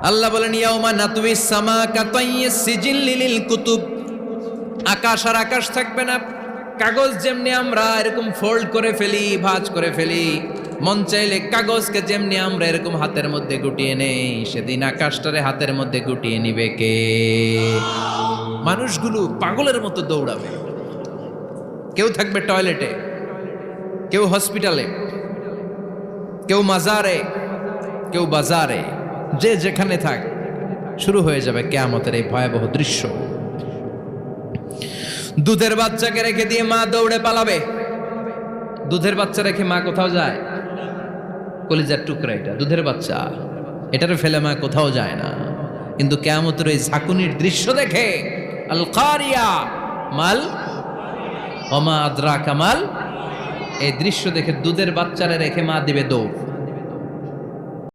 আল্লাহ বলেন ইয়াউমা নাতউইস সামা কাতাইয়িস সিজিল্লি লিল কুতুব, আকাশ আর আকাশ থাকবে না। কাগজ যেমনি আমরা এরকম ফোল্ড করে ফেলি, ভাঁজ করে ফেলি, মন চাইলে কাগজকে যেমনি আমরা এরকম হাতের মধ্যে গুটিয়ে নেই, সেদিন আকাশটারে হাতের মধ্যে গুটিয়ে নিবে কে? মানুষগুলো পাগলের মতো দৌড়াবে। কেউ থাকবে টয়লেটে, কেউ হসপিটালে, কেউ মাজারে, কেউ বাজারে, যে যেখানে থাক, শুরু হয়ে যাবে কিয়ামতের এই ভয়াবহ দৃশ্য। দুধের বাচ্চাকে রেখে দিয়ে মা দৌড়ে পালাবে। দুধের বাচ্চা রেখে মা কোথাও যায়? কলিজার টুকরা এটা, দুধের বাচ্চা, এটারে ফেলে মা কোথাও যায় না। কিন্তু কিয়ামতের এই ঝাঁকুনির দৃশ্য দেখে, আল কারিয়া মাল ওমা আদরাকা মাল, এই দৃশ্য দেখে দুধের বাচ্চারে রেখে মা দিবে দৌড়।